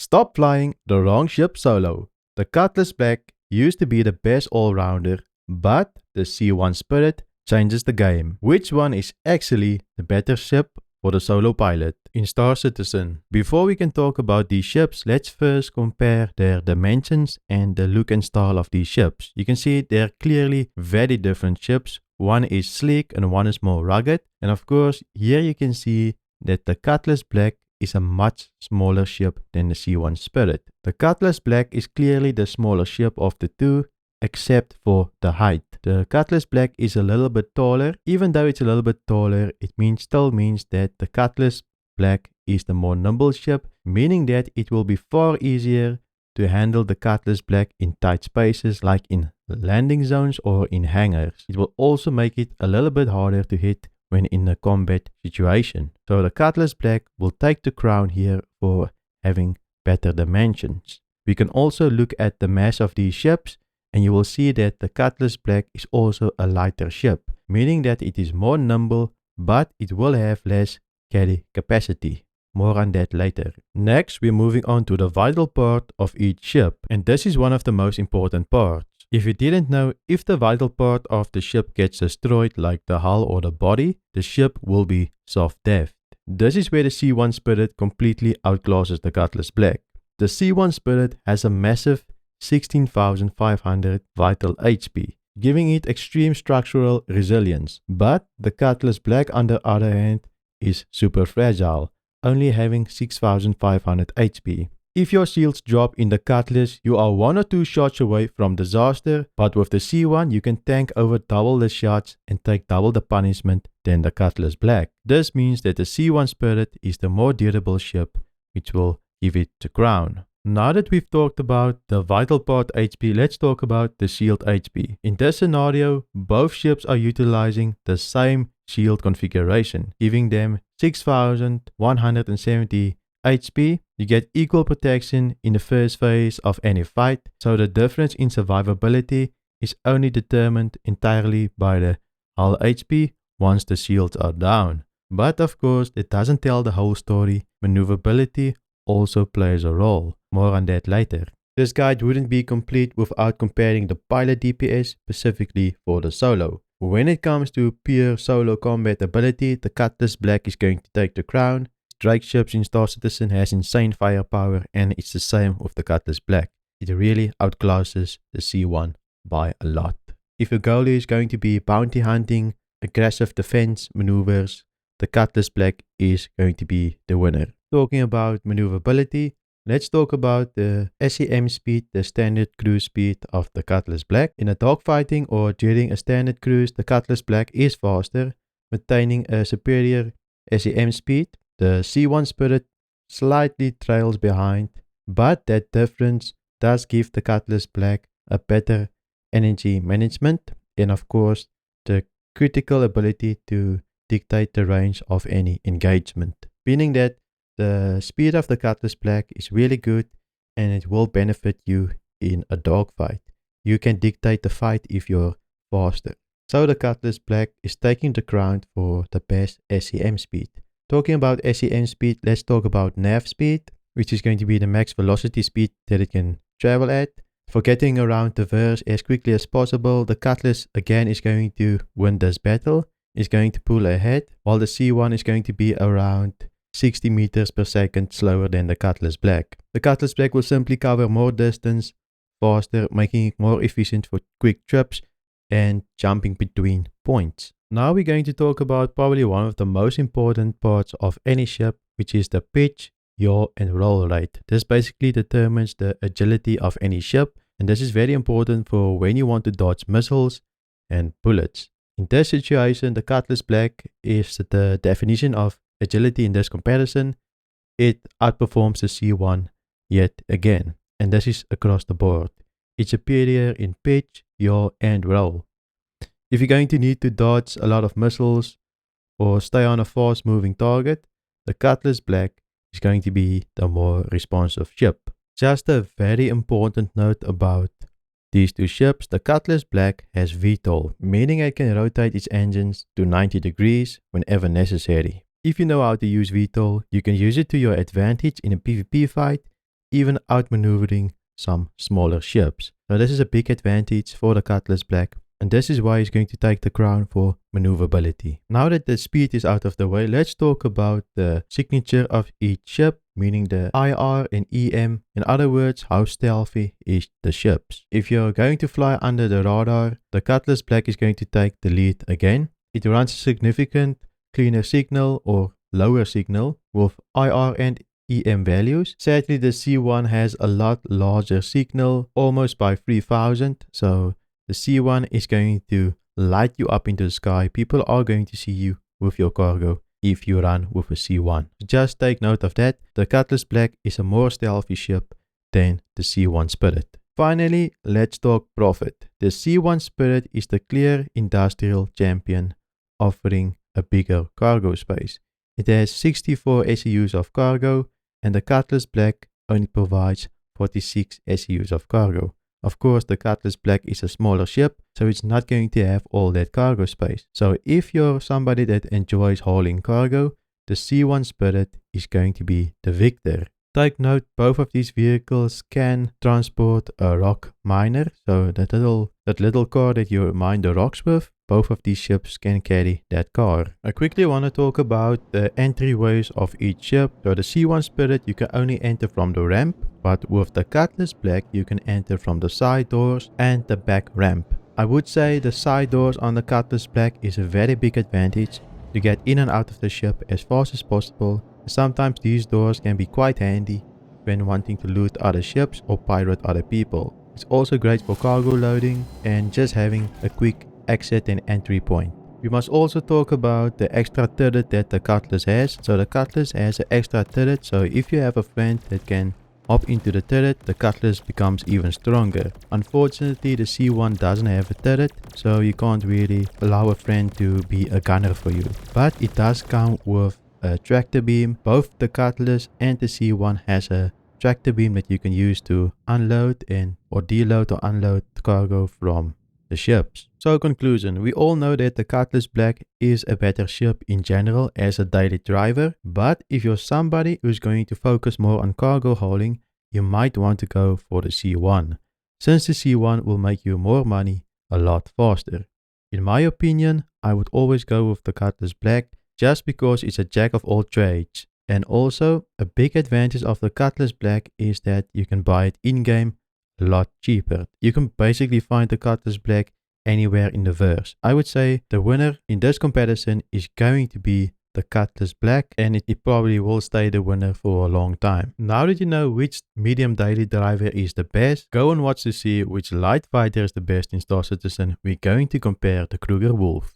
Stop flying the wrong ship solo. The Cutlass Black used to be the best all-rounder, but the C1 Spirit changes the game. Which one is actually the better ship for the solo pilot in Star Citizen? Before we can talk about these ships, let's first compare their dimensions and the look and style of these ships. You can see they're clearly very different ships. One is sleek and one is more rugged. And of course, here you can see that the Cutlass Black is a much smaller ship than the C1 Spirit. The Cutlass Black is clearly the smaller ship of the two, except for the height. The Cutlass Black is a little bit taller. Even though it's a little bit taller, it still means that the Cutlass Black is the more nimble ship, meaning that it will be far easier to handle the Cutlass Black in tight spaces like in landing zones or in hangars. It will also make it a little bit harder to hit when in a combat situation. So the Cutlass Black will take the crown here for having better dimensions. We can also look at the mass of these ships, and you will see that the Cutlass Black is also a lighter ship, meaning that it is more nimble, but it will have less carry capacity. More on that later. Next, we're moving on to the vital part of each ship, and this is one of the most important parts. If you didn't know, if the vital part of the ship gets destroyed like the hull or the body, the ship will be soft-death. This is where the C1 Spirit completely outclasses the Cutlass Black. The C1 Spirit has a massive 16,500 vital HP, giving it extreme structural resilience. But the Cutlass Black, on the other hand, is super fragile, only having 6,500 HP. If your shields drop in the Cutlass, you are 1 or 2 shots away from disaster, but with the C1 you can tank over double the shots and take double the punishment than the Cutlass Black. This means that the C1 Spirit is the more durable ship, which will give it the crown. Now that we've talked about the vital part HP, let's talk about the shield HP. In this scenario, both ships are utilizing the same shield configuration, giving them 6,170 HP. You get equal protection in the first phase of any fight, so the difference in survivability is only determined entirely by the hull HP once the shields are down. But of course, it doesn't tell the whole story. Maneuverability also plays a role. More on that later. This guide wouldn't be complete without comparing the pilot DPS specifically for the solo. When it comes to pure solo combat ability, the Cutlass Black is going to take the crown. Drake ships in Star Citizen has insane firepower, and it's the same with the Cutlass Black. It really outclasses the C1 by a lot. If your goal is going to be bounty hunting, aggressive defense maneuvers, the Cutlass Black is going to be the winner. Talking about maneuverability, let's talk about the SEM speed, the standard cruise speed of the Cutlass Black. In a dogfighting or during a standard cruise, the Cutlass Black is faster, maintaining a superior SEM speed. The C1 Spirit slightly trails behind, but that difference does give the Cutlass Black a better energy management and of course the critical ability to dictate the range of any engagement. Meaning that the speed of the Cutlass Black is really good and it will benefit you in a dogfight. You can dictate the fight if you're faster. So the Cutlass Black is taking the crown for the best SEM speed. Talking about SEM speed, let's talk about nav speed, which is going to be the max velocity speed that it can travel at. For getting around the verse as quickly as possible, the Cutlass again is going to win this battle. It's going to pull ahead, while the C1 is going to be around 60 meters per second slower than the Cutlass Black. The Cutlass Black will simply cover more distance faster, making it more efficient for quick trips and jumping between points. Now we're going to talk about probably one of the most important parts of any ship, which is the pitch, yaw and roll rate. This basically determines the agility of any ship, and this is very important for when you want to dodge missiles and bullets. In this situation, the Cutlass Black is the definition of agility in this comparison. It outperforms the C1 yet again, and this is across the board. It's superior in pitch, yaw and roll. If you're going to need to dodge a lot of missiles or stay on a fast moving target, the Cutlass Black is going to be the more responsive ship. Just a very important note about these two ships, the Cutlass Black has VTOL, meaning it can rotate its engines to 90 degrees whenever necessary. If you know how to use VTOL, you can use it to your advantage in a PvP fight even outmaneuvering some smaller ships. So this is a big advantage for the Cutlass Black, and this is why he's going to take the crown for maneuverability. Now that the speed is out of the way, let's talk about the signature of each ship, meaning the IR and EM. In other words, how stealthy is the ships. If you're going to fly under the radar, the Cutlass Black is going to take the lead again. It runs a significant cleaner signal or lower signal with IR and EM values. Sadly, the C1 has a lot larger signal, almost by 3000. So the C1 is going to light you up into the sky. People are going to see you with your cargo if you run with a C1. Just take note of that. The Cutlass Black is a more stealthy ship than the C1 Spirit. Finally, let's talk profit. The C1 Spirit is the clear industrial champion, offering a bigger cargo space. It has 64 SEUs of cargo, and the Cutlass Black only provides 46 SEUs of cargo. Of course, the Cutlass Black is a smaller ship, so it's not going to have all that cargo space. So if you're somebody that enjoys hauling cargo, the C1 Spirit is going to be the victor. Take note, both of these vehicles can transport a rock miner, so that little car that you mine the rocks with, both of these ships can carry that car. I quickly want to talk about the entryways of each ship. So the C1 Spirit, you can only enter from the ramp, but with the Cutlass Black, you can enter from the side doors and the back ramp. I would say the side doors on the Cutlass Black is a very big advantage to get in and out of the ship as fast as possible. Sometimes these doors can be quite handy when wanting to loot other ships or pirate other people. It's also great for cargo loading and just having a quick exit and entry point. We must also talk about the extra turret that the Cutlass has. So the Cutlass has an extra turret, so if you have a friend that can hop into the turret, the Cutlass becomes even stronger. Unfortunately, the C1 doesn't have a turret, so you can't really allow a friend to be a gunner for you. But it does come with a tractor beam. Both the Cutlass and the C1 has a tractor beam that you can use to unload or deload or unload cargo from the ships. So conclusion, we all know that the Cutlass Black is a better ship in general as a daily driver, but if you're somebody who's going to focus more on cargo hauling, you might want to go for the C1, since the C1 will make you more money a lot faster. In my opinion, I would always go with the Cutlass Black just because it's a jack of all trades. And also, a big advantage of the Cutlass Black is that you can buy it in-game a lot cheaper. You can basically find the Cutlass Black anywhere in the verse. I would say the winner in this comparison is going to be the Cutlass Black, and it probably will stay the winner for a long time. Now that you know which medium daily driver is the best, go and watch to see which light fighter is the best in Star Citizen. We're going to compare the Kruger Wolf.